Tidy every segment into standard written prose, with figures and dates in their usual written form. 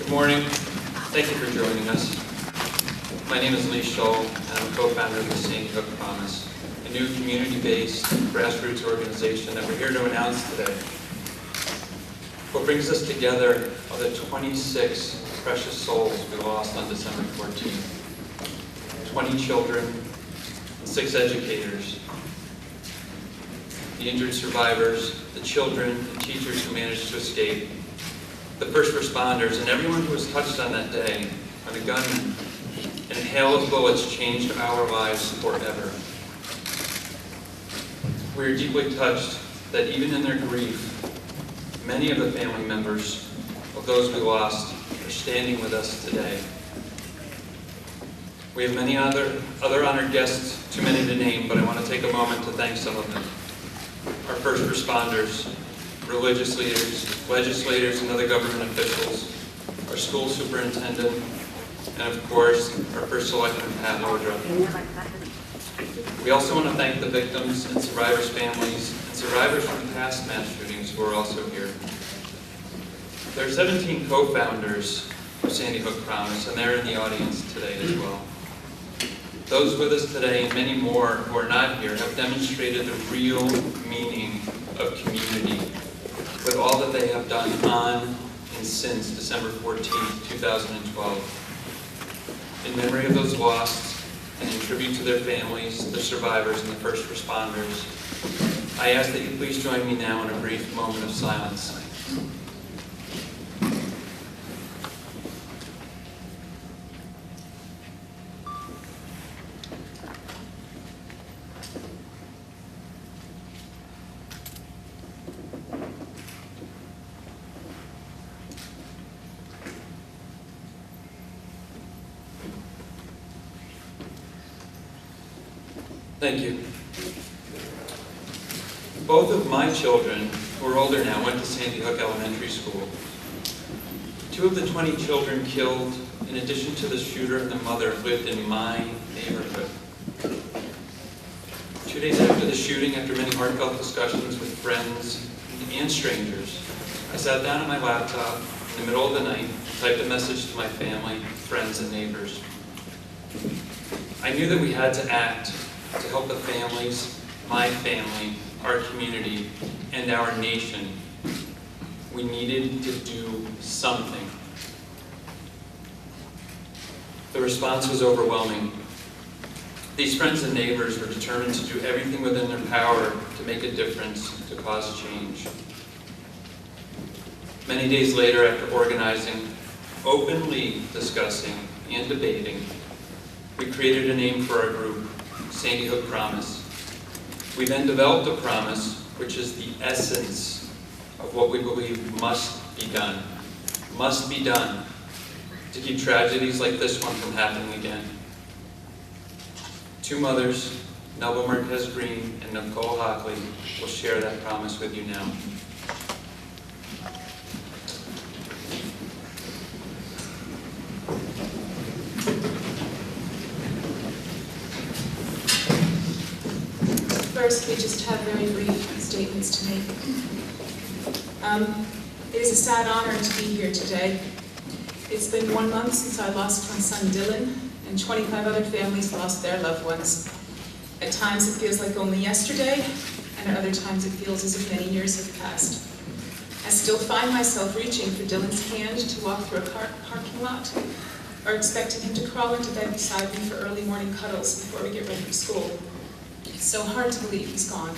Good morning. Thank you for joining us. My name is Lee Scholl, and I'm co-founder of the Sandy Hook Promise, a new community-based grassroots organization that we're here to announce today. What brings us together are the 26 precious souls we lost on December 14th. 20 children and 6 educators. The injured survivors, the children and teachers who managed to escape, the first responders, and everyone who was touched on that day by the gunman. And a hail of bullets changed our lives forever. We are deeply touched that even in their grief, many of the family members of those we lost are standing with us today. We have many other honored guests, too many to name, but I want to take a moment to thank some of them. Our first responders, religious leaders, legislators, and other government officials, our school superintendent, and of course, our first selectman, Pat Odra. We also want to thank the victims and survivors' families and survivors from past mass shootings who are also here. There are 17 co-founders of Sandy Hook Promise, and they're in the audience today as well. Those with us today and many more who are not here have demonstrated the real meaning of community with all that they have done on and since December 14th, 2012. In memory of those lost and in tribute to their families, the survivors, and the first responders, I ask that you please join me now in a brief moment of silence. Thank you. Both of my children, who are older now, went to Sandy Hook Elementary School. 2 of the 20 children killed, in addition to the shooter and the mother, lived in my neighborhood. 2 days after the shooting, after many heartfelt discussions with friends and strangers, I sat down at my laptop in the middle of the night and typed a message to my family, friends, and neighbors. I knew that we had to act to help the families, my family, our community, and our nation. We needed to do something. The response was overwhelming. These friends and neighbors were determined to do everything within their power to make a difference, to cause change. Many days later, after organizing, openly discussing, and debating, we created a name for our group, Sandy Hook Promise. We then developed a promise, which is the essence of what we believe must be done to keep tragedies like this one from happening again. 2 mothers, Nelba Marquez Green and Nicole Hockley, will share that promise with you now. First, we just have very brief statements to make. It is a sad honor to be here today. It's been 1 month since I lost my son Dylan, and 25 other families lost their loved ones. At times it feels like only yesterday, and at other times it feels as if many years have passed. I still find myself reaching for Dylan's hand to walk through a parking lot, or expecting him to crawl into bed beside me for early morning cuddles before we get ready for school. It's so hard to believe he's gone.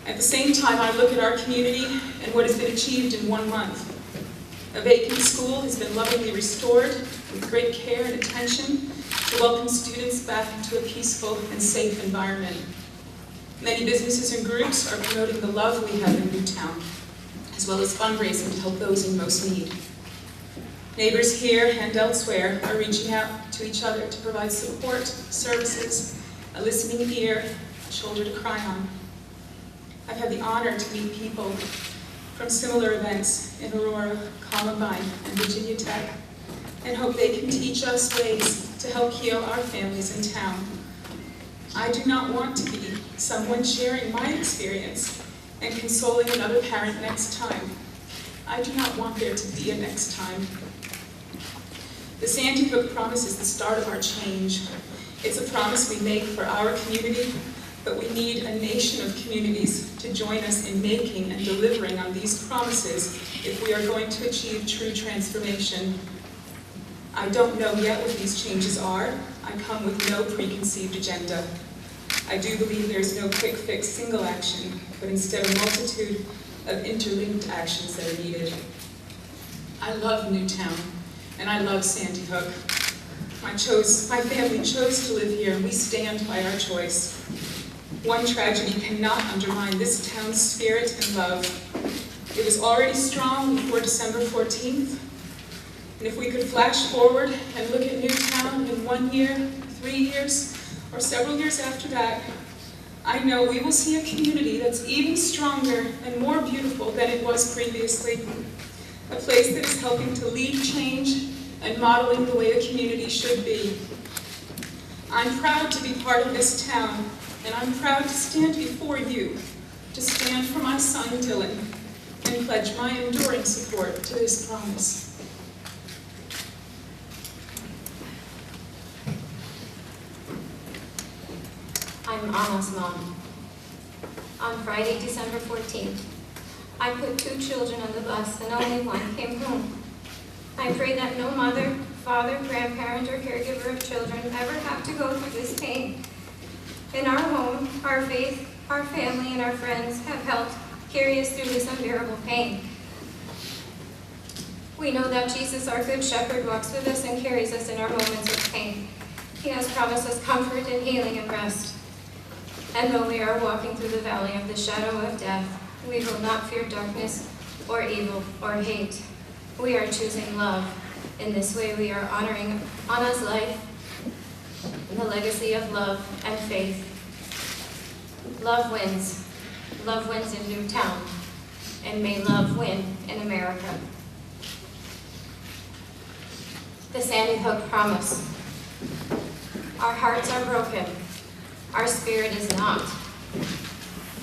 At the same time, I look at our community and what has been achieved in 1 month. A vacant school has been lovingly restored with great care and attention to welcome students back into a peaceful and safe environment. Many businesses and groups are promoting the love we have in Newtown, as well as fundraising to help those in most need. Neighbors here and elsewhere are reaching out to each other to provide support, services, a listening ear, a shoulder to cry on. I've had the honor to meet people from similar events in Aurora, Columbine, and Virginia Tech, and hope they can teach us ways to help heal our families in town. I do not want to be someone sharing my experience and consoling another parent next time. I do not want there to be a next time. The Sandy Hook promise is the start of our change. It's a promise we make for our community, but we need a nation of communities to join us in making and delivering on these promises if we are going to achieve true transformation. I don't know yet what these changes are. I come with no preconceived agenda. I do believe there is no quick fix single action, but instead a multitude of interlinked actions that are needed. I love Newtown, and I love Sandy Hook. My family chose to live here, and we stand by our choice. One tragedy cannot undermine this town's spirit and love. It was already strong before December 14th, and if we could flash forward and look at Newtown in 1 year, 3 years, or several years after that, I know we will see a community that's even stronger and more beautiful than it was previously. A place that is helping to lead change and modeling the way a community should be. I'm proud to be part of this town, and I'm proud to stand before you, to stand for my son Dylan, and pledge my enduring support to this promise. I'm Anna's mom. On Friday, December 14th, I put 2 children on the bus and only one came home. I pray that no mother, father, grandparent, or caregiver of children ever have to go through this pain. In our home, our faith, our family, and our friends have helped carry us through this unbearable pain. We know that Jesus, our Good Shepherd, walks with us and carries us in our moments of pain. He has promised us comfort and healing and rest. And though we are walking through the valley of the shadow of death, we will not fear darkness or evil or hate. We are choosing love. In this way, we are honoring Anna's life and the legacy of love and faith. Love wins. Love wins in Newtown. And may love win in America. The Sandy Hook promise. Our hearts are broken. Our spirit is not.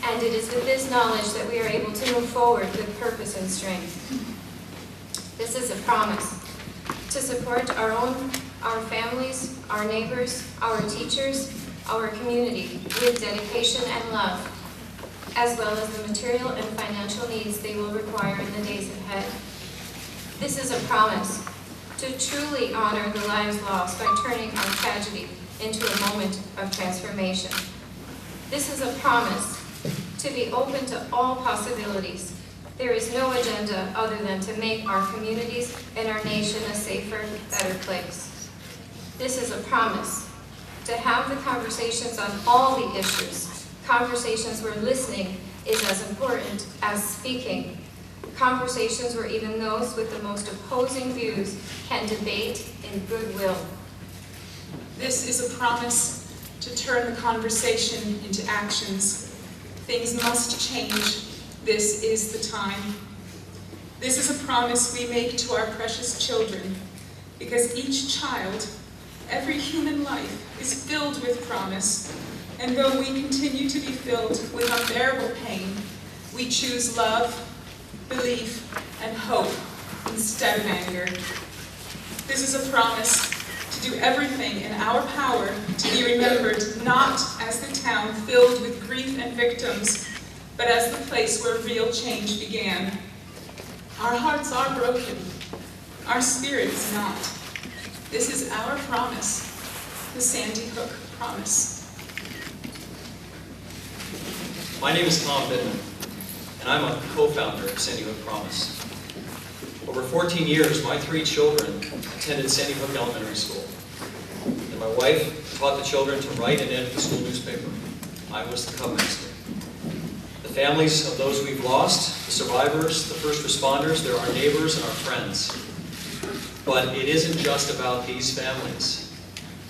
And it is with this knowledge that we are able to move forward with purpose and strength. This is a promise to support our families, our neighbors, our teachers, our community with dedication and love, as well as the material and financial needs they will require in the days ahead. This is a promise to truly honor the lives lost by turning our tragedy into a moment of transformation. This is a promise to be open to all possibilities. There is no agenda other than to make our communities and our nation a safer, better place. This is a promise to have the conversations on all the issues, conversations where listening is as important as speaking, conversations where even those with the most opposing views can debate in goodwill. This is a promise to turn the conversation into actions. Things must change. This is the time. This is a promise we make to our precious children, because each child, every human life, is filled with promise, and though we continue to be filled with unbearable pain, we choose love, belief, and hope instead of anger. This is a promise to do everything in our power to be remembered not as the town filled with grief and victims, but as the place where real change began. Our hearts are broken. Our spirit is not. This is our promise, the Sandy Hook promise. My name is Tom Pittman, and I'm a co-founder of Sandy Hook Promise. Over 14 years, my 3 children attended Sandy Hook Elementary School, and my wife taught the children to write and edit the school newspaper. I was the cub master. The families of those we've lost, the survivors, the first responders, they're our neighbors and our friends. But it isn't just about these families.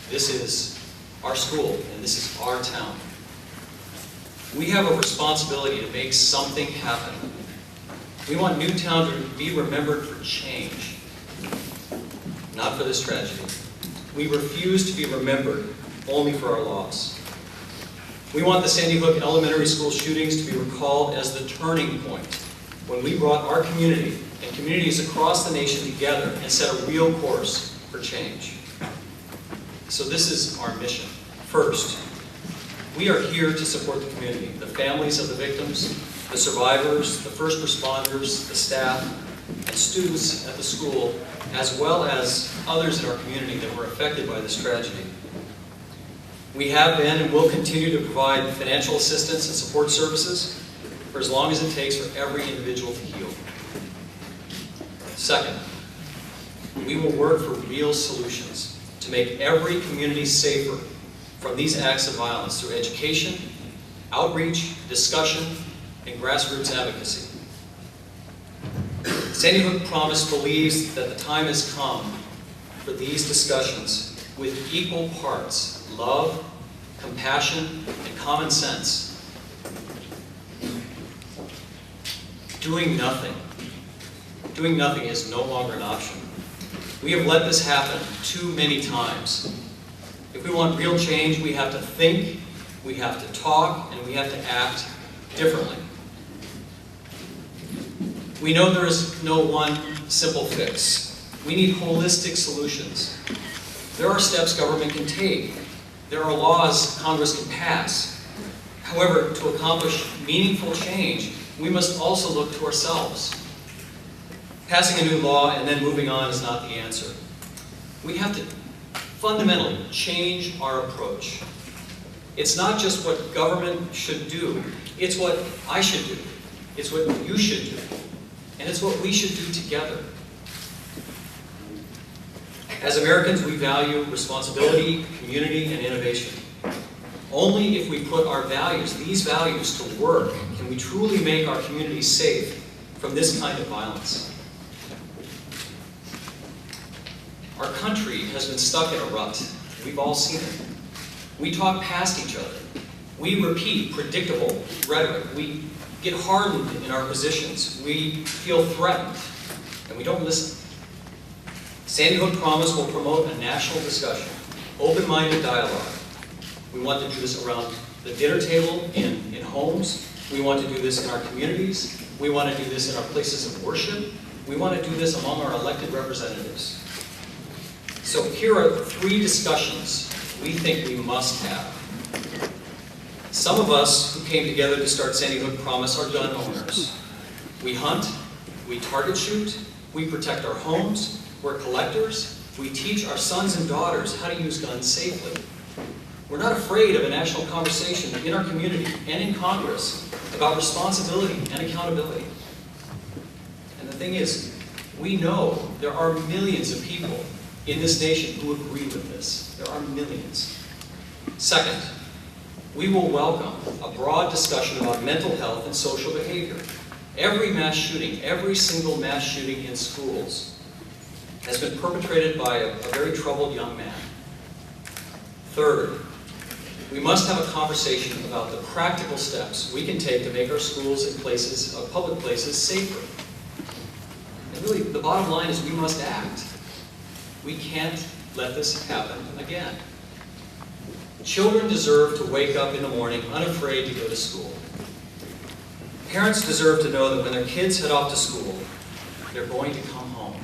This is our school, and this is our town. We have a responsibility to make something happen. We want Newtown to be remembered for change, not for this tragedy. We refuse to be remembered only for our loss. We want the Sandy Hook Elementary School shootings to be recalled as the turning point when we brought our community and communities across the nation together and set a real course for change. So this is our mission. First, we are here to support the community, the families of the victims, the survivors, the first responders, the staff, and students at the school, as well as others in our community that were affected by this tragedy. We have been and will continue to provide financial assistance and support services for as long as it takes for every individual to heal. Second, we will work for real solutions to make every community safer from these acts of violence through education, outreach, discussion, and grassroots advocacy. Sandy Hook Promise believes that the time has come for these discussions with equal parts love, compassion, and common sense. Doing nothing is no longer an option. We have let this happen too many times. If we want real change, we have to think, we have to talk, and we have to act differently. We know there is no one simple fix. We need holistic solutions. There are steps government can take. There are laws Congress can pass. However, to accomplish meaningful change, we must also look to ourselves. Passing a new law and then moving on is not the answer. We have to fundamentally change our approach. It's not just what government should do, it's what I should do. It's what you should do. And it's what we should do together. As Americans, we value responsibility, community, and innovation. Only if we put our values, these values, to work, can we truly make our communities safe from this kind of violence. Our country has been stuck in a rut. We've all seen it. We talk past each other. We repeat predictable rhetoric. We get hardened in our positions. We feel threatened, and we don't listen. Sandy Hook Promise will promote a national discussion, open-minded dialogue. We want to do this around the dinner table in homes. We want to do this in our communities. We want to do this in our places of worship. We want to do this among our elected representatives. So here are 3 discussions we think we must have. Some of us who came together to start Sandy Hook Promise are gun owners. We hunt, we target shoot, we protect our homes, we're collectors, we teach our sons and daughters how to use guns safely. We're not afraid of a national conversation in our community and in Congress about responsibility and accountability. And the thing is, we know there are millions of people in this nation who agree with this. There are millions. Second, we will welcome a broad discussion about mental health and social behavior. Every mass shooting, every single mass shooting in schools has been perpetrated by a very troubled young man. Third, we must have a conversation about the practical steps we can take to make our schools and places, public places, safer. And really, the bottom line is we must act. We can't let this happen again. Children deserve to wake up in the morning unafraid to go to school. Parents deserve to know that when their kids head off to school, they're going to come home.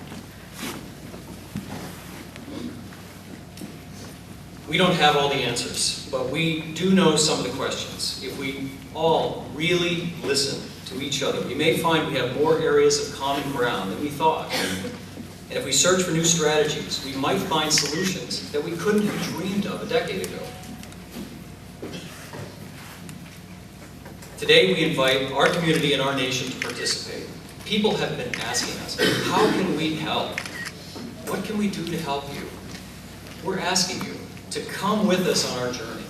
We don't have all the answers, but we do know some of the questions. If we all really listen to each other, we may find we have more areas of common ground than we thought. And if we search for new strategies, we might find solutions that we couldn't have dreamed of a decade ago. Today we invite our community and our nation to participate. People have been asking us, how can we help? What can we do to help you? We're asking you to come with us on our journey.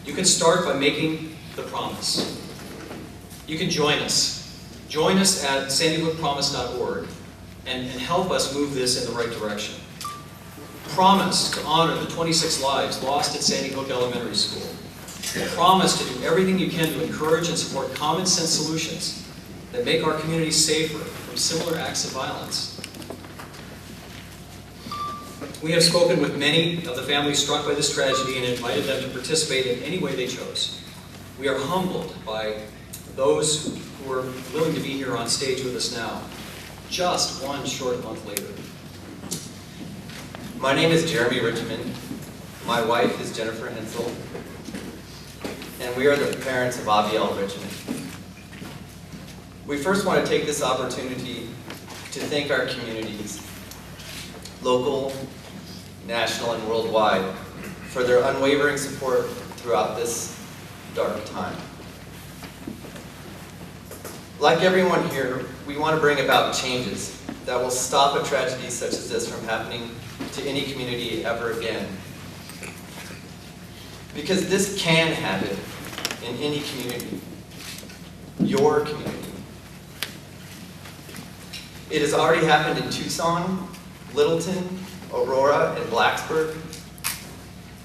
You can start by making the promise. You can join us. Join us at sandyhookpromise.org and help us move this in the right direction. Promise to honor the 26 lives lost at Sandy Hook Elementary School. Promise to do everything you can to encourage and support common sense solutions that make our communities safer from similar acts of violence. We have spoken with many of the families struck by this tragedy and invited them to participate in any way they chose. We are humbled by those who are willing to be here on stage with us now, just one short month later. My name is Jeremy Richmond. My wife is Jennifer Hensel. And we are the parents of Abiel Richmond. We first want to take this opportunity to thank our communities, local, national, and worldwide, for their unwavering support throughout this dark time. Like everyone here, we want to bring about changes that will stop a tragedy such as this from happening to any community ever again. Because this can happen in any community, your community. It has already happened in Tucson, Littleton, Aurora, and Blacksburg.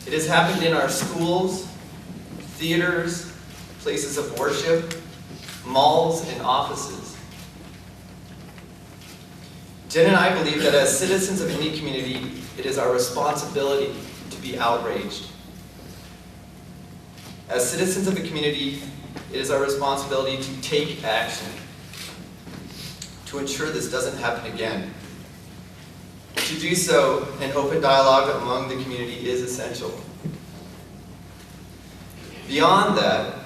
It has happened in our schools, theaters, places of worship, malls, and offices. Jen and I believe that as citizens of any community, it is our responsibility to be outraged. As citizens of a community, it is our responsibility to take action to ensure this doesn't happen again. To do so, an open dialogue among the community is essential. Beyond that,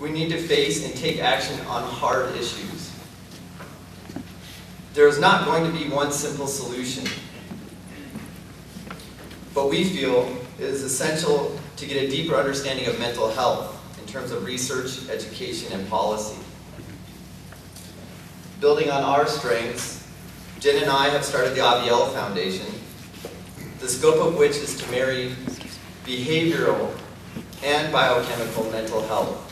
we need to face and take action on hard issues. There is not going to be one simple solution, but we feel it is essential to get a deeper understanding of mental health in terms of research, education, and policy. Building on our strengths, Jen and I have started the Abiel Foundation, the scope of which is to marry behavioral and biochemical mental health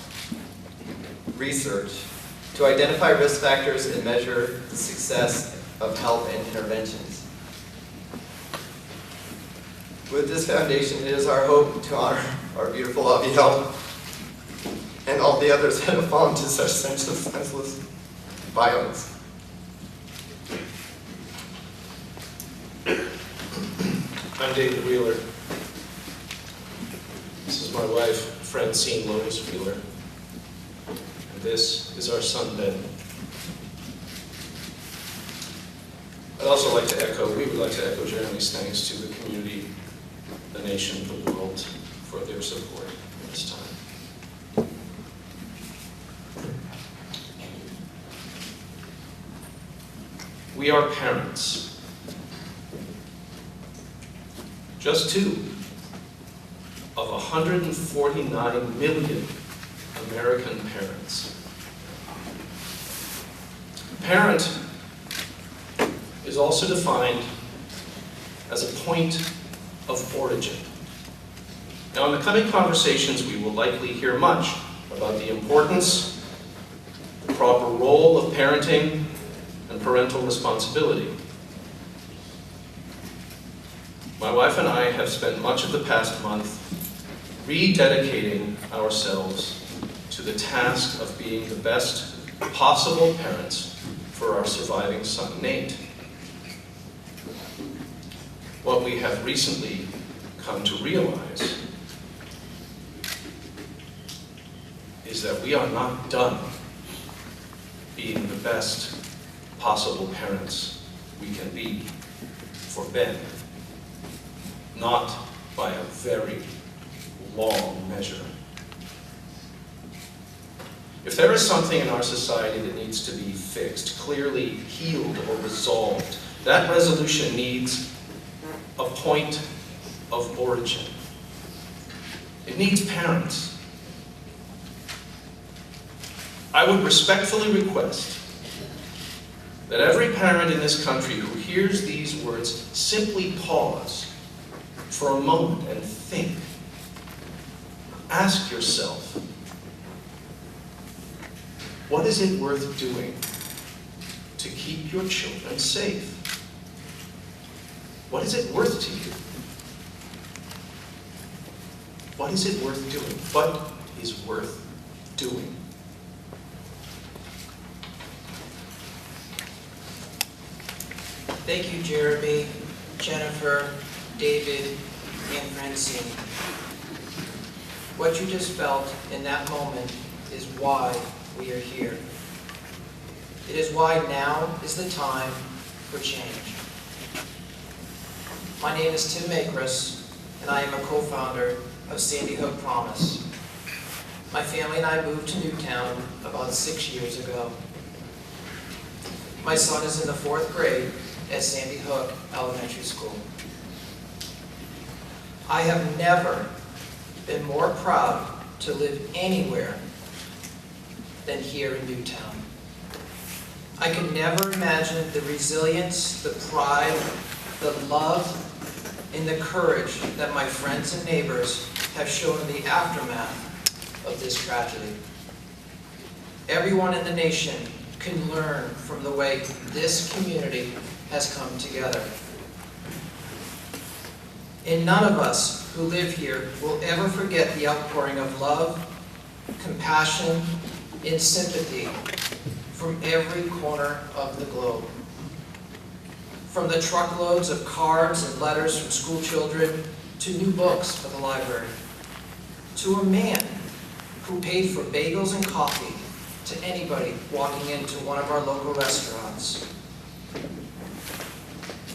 research to identify risk factors and measure the success of health and interventions. With this foundation, it is our hope to honor our beautiful Abiel and all the others that have fallen to such senseless violence. I'm David Wheeler. This is my wife, Francine Mueller, and this is our son, Ben. I'd also like to echo, we would like to echo Jeremy's thanks to the community, the nation, the world, for their support in this time. We are parents. Just two of 149 million American parents. Parent is also defined as a point of origin. Now, in the coming conversations, we will likely hear much about the importance, the proper role of parenting, and parental responsibility. My wife and I have spent much of the past month rededicating ourselves to the task of being the best possible parents for our surviving son, Nate. What we have recently come to realize is that we are not done being the best possible parents we can be for Ben. Not by a very long measure. If there is something in our society that needs to be fixed, clearly healed or resolved, that resolution needs a point of origin. It needs parents. I would respectfully request that every parent in this country who hears these words simply pause for a moment and think. Ask yourself, what is it worth doing to keep your children safe? What is it worth to you? What is it worth doing? What is worth doing? Thank you, Jeremy, Jennifer, David, and Francine. What you just felt in that moment is why we are here. It is why now is the time for change. My name is Tim Icarus, and I am a co-founder of Sandy Hook Promise. My family and I moved to Newtown about 6 years ago. My son is in the 4th grade at Sandy Hook Elementary School. I have never been more proud to live anywhere than here in Newtown. I could never imagine the resilience, the pride, the love, and the courage that my friends and neighbors have shown in the aftermath of this tragedy. Everyone in the nation can learn from the way this community has come together. And none of us who live here will ever forget the outpouring of love, compassion, and sympathy from every corner of the globe. From the truckloads of cards and letters from school children to new books for the library, to a man who paid for bagels and coffee to anybody walking into one of our local restaurants.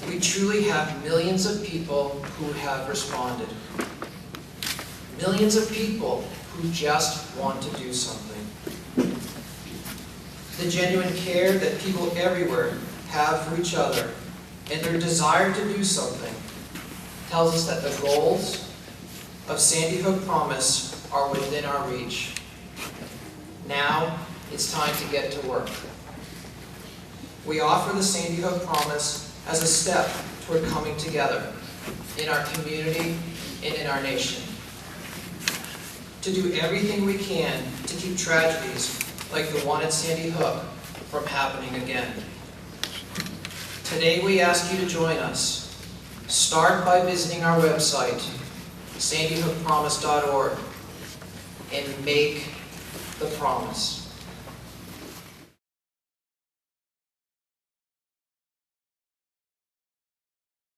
We truly have millions of people who have responded. Millions of people who just want to do something. The genuine care that people everywhere have for each other and their desire to do something tells us that the goals of Sandy Hook Promise are within our reach. Now it's time to get to work. We offer the Sandy Hook Promise as a step toward coming together in our community and in our nation. To do everything we can to keep tragedies like the one at Sandy Hook from happening again. Today we ask you to join us. Start by visiting our website, sandyhookpromise.org, and make the promise.